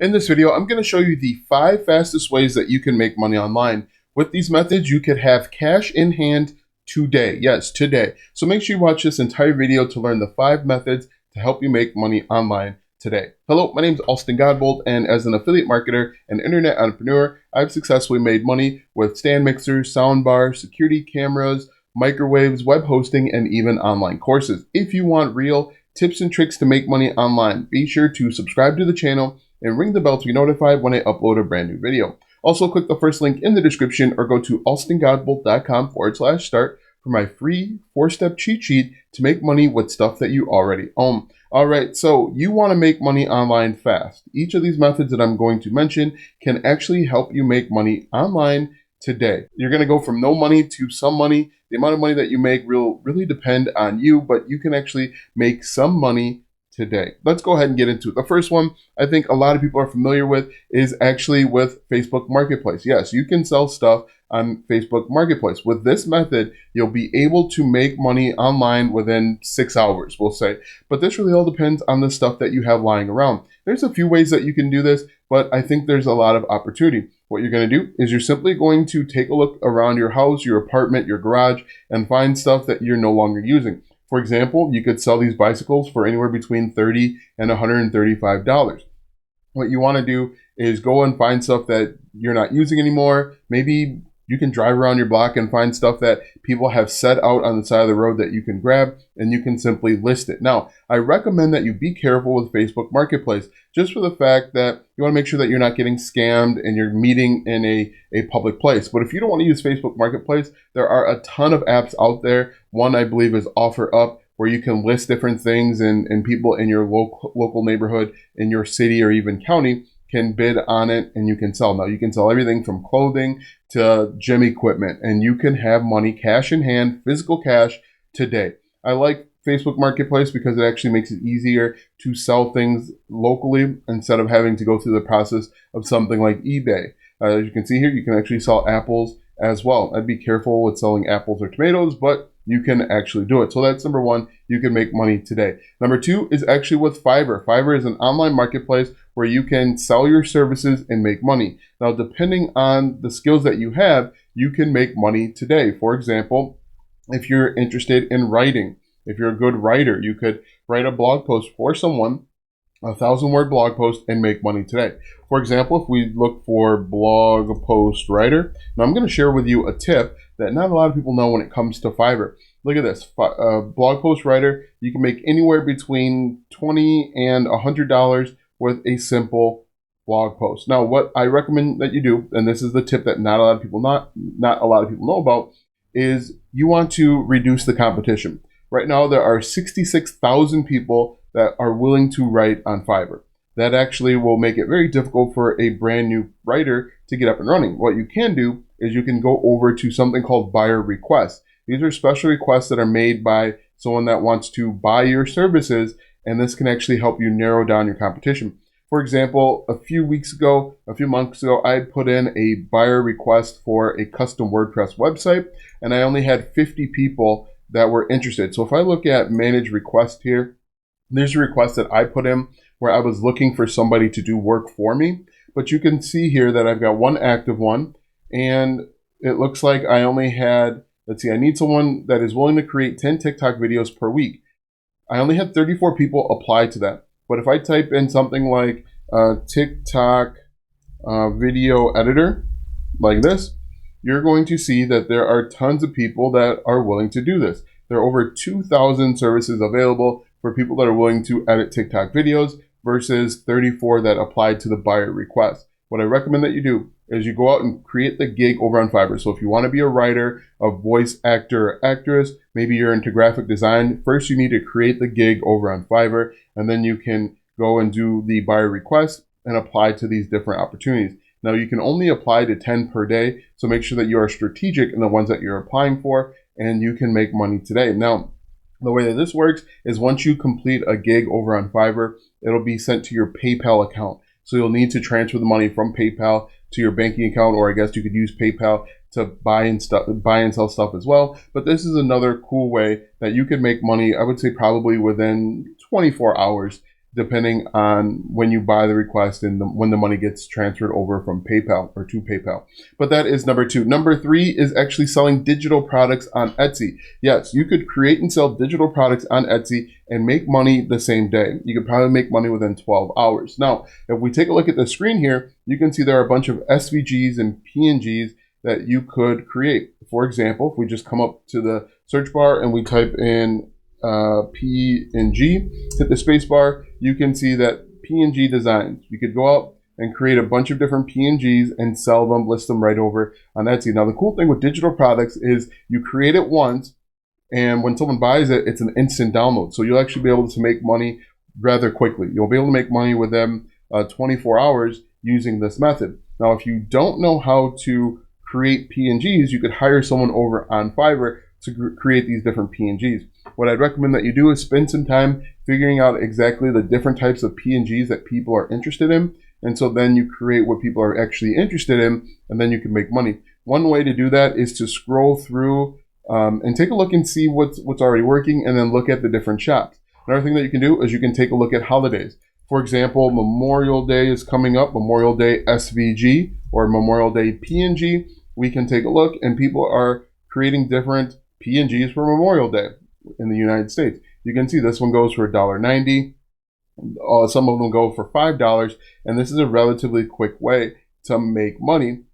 In this video, I'm going to show you the 5 fastest ways that you can make money online. With these methods, you could have cash in hand today. Yes, today. So make sure you watch this entire video to learn the 5 methods to help you make money online today. Hello, my name is Austin Godbold, and as an affiliate marketer and internet entrepreneur, I've successfully made money with stand mixers, soundbars, security cameras, microwaves, web hosting, and even online courses. If you want real tips and tricks to make money online, be sure to subscribe to the channel and ring the bell to be notified when I upload a brand new video. Also, click the first link in the description or go to austingodbold.com/start for my free 4-step cheat sheet to make money with stuff that you already own. All right, so you want to make money online fast. Each of these methods that I'm going to mention can actually help you make money online today. You're going to go from no money to some money. The amount of money that you make will really depend on you, but you can actually make some money today. Let's go ahead and get into it. The first one I think a lot of people are familiar with is actually with Facebook Marketplace. Yes, you can sell stuff on Facebook Marketplace. With this method, you'll be able to make money online within 6 hours, we'll say. But this really all depends on the stuff that you have lying around. There's a few ways that you can do this, but I think there's a lot of opportunity. What you're going to do is you're simply going to take a look around your house, your apartment, your garage, and find stuff that you're no longer using. For example, you could sell these bicycles for anywhere between $30 and $135. What you want to do is go and find stuff that you're not using anymore. Maybe you can drive around your block and find stuff that people have set out on the side of the road that you can grab, and you can simply list it. Now, I recommend that you be careful with Facebook Marketplace, just for the fact that you want to make sure that you're not getting scammed and you're meeting in a public place. But if you don't want to use Facebook Marketplace, there are a ton of apps out there. One I believe is OfferUp, where you can list different things and people in your local neighborhood, in your city or even county can bid on it and you can sell. Now you can sell everything from clothing to gym equipment, and you can have money cash in hand, physical cash today. I like Facebook Marketplace because it actually makes it easier to sell things locally instead of having to go through the process of something like eBay. As you can see here, you can actually sell apples as well. I'd be careful with selling apples or tomatoes, but you can actually do it. So that's number one, you can make money today. Number two is actually with Fiverr. Fiverr is an online marketplace where you can sell your services and make money. Now, depending on the skills that you have, you can make money today. For example, if you're interested in writing, if you're a good writer, you could write a blog post for someone, a 1,000-word blog post, and make money today. For example, if we look for blog post writer, now I'm going to share with you a tip that not a lot of people know when it comes to Fiverr. Look at this, blog post writer, you can make anywhere between $20 and $100 with a simple blog post. Now, what I recommend that you do, and this is the tip that not a lot of people know about, is you want to reduce the competition. Right now, there are 66,000 people that are willing to write on Fiverr. That actually will make it very difficult for a brand new writer to get up and running. What you can do is you can go over to something called buyer requests. These are special requests that are made by someone that wants to buy your services, and this can actually help you narrow down your competition. For example, a few months ago, I had put in a buyer request for a custom WordPress website, and I only had 50 people that were interested. So if I look at manage request here, there's a request that I put in where I was looking for somebody to do work for me. But you can see here that I've got one active one, and it looks like I only had, let's see, I need someone that is willing to create 10 TikTok videos per week. I only had 34 people apply to that. But if I type in something like TikTok video editor, like this, you're going to see that there are tons of people that are willing to do this. There are over 2,000 services available for people that are willing to edit TikTok videos versus 34 that applied to the buyer request. What I recommend that you do is you go out and create the gig over on Fiverr. So if you want to be a writer, a voice actor or actress, maybe you're into graphic design, first you need to create the gig over on Fiverr, and then you can go and do the buyer request and apply to these different opportunities. Now, you can only apply to 10 per day, so make sure that you are strategic in the ones that you're applying for, and you can make money today. Now, the way that this works is once you complete a gig over on Fiverr, it'll be sent to your PayPal account. So you'll need to transfer the money from PayPal to your banking account, or I guess you could use PayPal to buy and sell stuff as well. But this is another cool way that you can make money, I would say probably within 24 hours. depending on when you buy the request and when the money gets transferred over from PayPal or to PayPal. But that is number 2. Number 3 is actually selling digital products on Etsy. Yes, you could create and sell digital products on Etsy and make money the same day. You could probably make money within 12 hours. Now, if we take a look at the screen here, you can see there are a bunch of SVGs and PNGs that you could create. For example, if we just come up to the search bar and we type in PNG, hit the space bar, you can see that PNG designs. You could go out and create a bunch of different PNGs and sell them, list them right over on Etsy. Now, the cool thing with digital products is you create it once, and when someone buys it, it's an instant download. So you'll actually be able to make money rather quickly. You'll be able to make money within 24 hours using this method. Now, if you don't know how to create PNGs, you could hire someone over on Fiverr to create these different PNGs. What I'd recommend that you do is spend some time figuring out exactly the different types of PNGs that people are interested in. And so then you create what people are actually interested in, and then you can make money. One way to do that is to scroll through and take a look and see what's already working, and then look at the different shops. Another thing that you can do is you can take a look at holidays. For example, Memorial Day is coming up, Memorial Day SVG or Memorial Day PNG. We can take a look, and people are creating different PNGs for Memorial Day in the United States. You can see this one goes for $1.90. Some of them go for $5, and this is a relatively quick way to make money.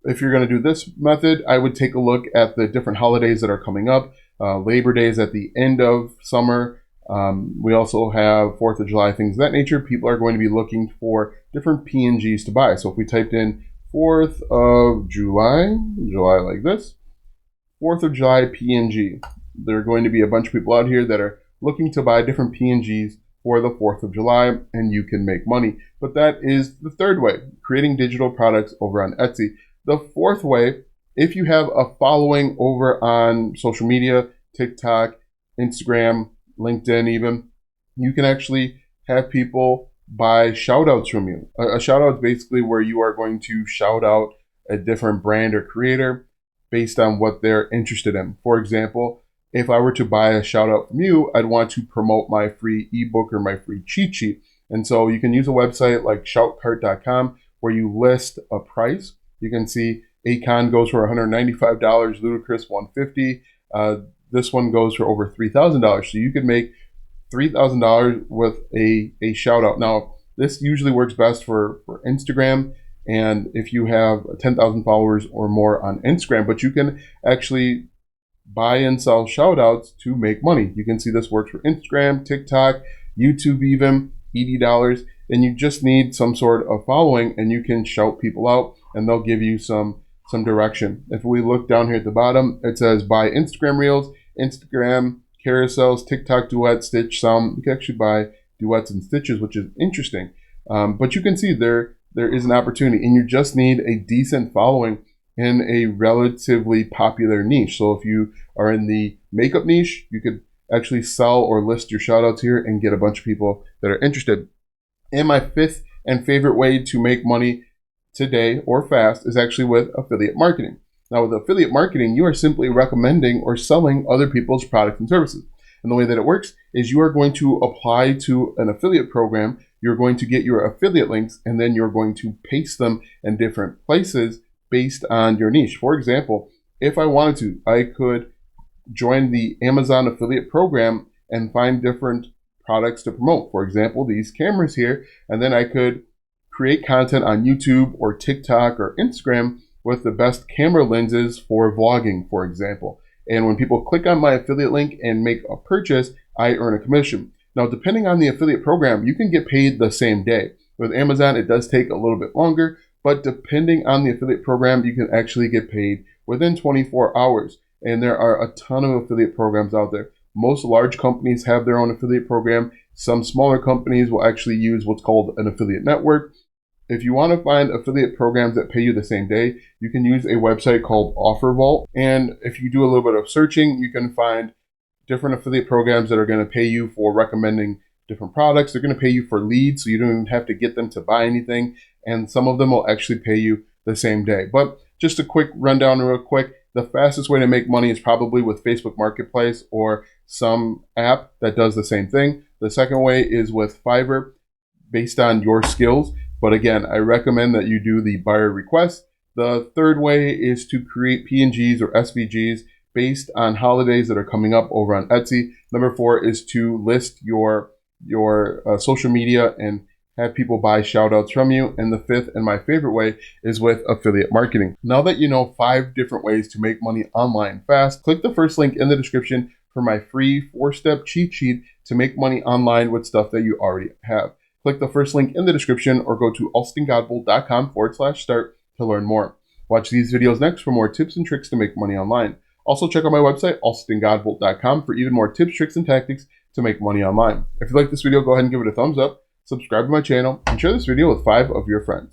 If you're going to do this method, I would take a look at the different holidays that are coming up. Labor Day is at the end of summer. We also have 4th of July, things of that nature. People are going to be looking for different PNGs to buy. So if we typed in 4th of July, July like this, 4th of July PNG, there are going to be a bunch of people out here that are looking to buy different PNGs for the 4th of July, and you can make money. But that is the third way, creating digital products over on Etsy. The fourth way, if you have a following over on social media, TikTok, Instagram, LinkedIn even, you can actually have people buy shout outs from you. A shout out is basically where you are going to shout out a different brand or creator based on what they're interested in. For example, if I were to buy a shout out from you, I'd want to promote my free ebook or my free cheat sheet. And so you can use a website like shoutcart.com where you list a price. You can see Akon goes for $195, Ludacris $150. This one goes for over $3,000. So you could make $3,000 with a shout out. Now, this usually works best for Instagram, and if you have 10,000 followers or more on Instagram, but you can actually buy and sell shout outs to make money. You can see this works for Instagram, TikTok, YouTube even, ED dollars, and you just need some sort of following, and you can shout people out and they'll give you some direction. If we look down here at the bottom, it says buy Instagram Reels, Instagram carousels, TikTok duets, Stitch some. You can actually buy duets and stitches, which is interesting. But you can see there is an opportunity, and you just need a decent following in a relatively popular niche. So if you are in the makeup niche, you could actually sell or list your shout outs here and get a bunch of people that are interested. And my fifth and favorite way to make money today or fast is actually with affiliate marketing. Now, with affiliate marketing, you are simply recommending or selling other people's products and services. And the way that it works is you are going to apply to an affiliate program. You're going to get your affiliate links, and then you're going to paste them in different places based on your niche. For example, if I wanted to, I could join the Amazon affiliate program and find different products to promote. For example, these cameras here, and then I could create content on YouTube or TikTok or Instagram with the best camera lenses for vlogging, for example. And when people click on my affiliate link and make a purchase, I earn a commission. Now, depending on the affiliate program, you can get paid the same day. With Amazon, it does take a little bit longer, but depending on the affiliate program, you can actually get paid within 24 hours. And there are a ton of affiliate programs out there. Most large companies have their own affiliate program. Some smaller companies will actually use what's called an affiliate network. If you want to find affiliate programs that pay you the same day, you can use a website called OfferVault. And if you do a little bit of searching, you can find different affiliate programs that are going to pay you for recommending different products. They're going to pay you for leads, so you don't even have to get them to buy anything. And some of them will actually pay you the same day. But just a quick rundown real quick. The fastest way to make money is probably with Facebook Marketplace or some app that does the same thing. The second way is with Fiverr based on your skills. But again, I recommend that you do the buyer request. The third way is to create PNGs or SVGs based on holidays that are coming up over on Etsy. Number 4 is to list your social media and have people buy shout outs from you. And the fifth and my favorite way is with affiliate marketing. Now that you know 5 different ways to make money online fast, click the first link in the description for my free 4-step cheat sheet to make money online with stuff that you already have. Click the first link in the description or go to alstongodbold.com/start to learn more. Watch these videos next for more tips and tricks to make money online. Also check out my website, alstongodbold.com, for even more tips, tricks, and tactics to make money online. If you like this video, go ahead and give it a thumbs up, subscribe to my channel, and share this video with 5 of your friends.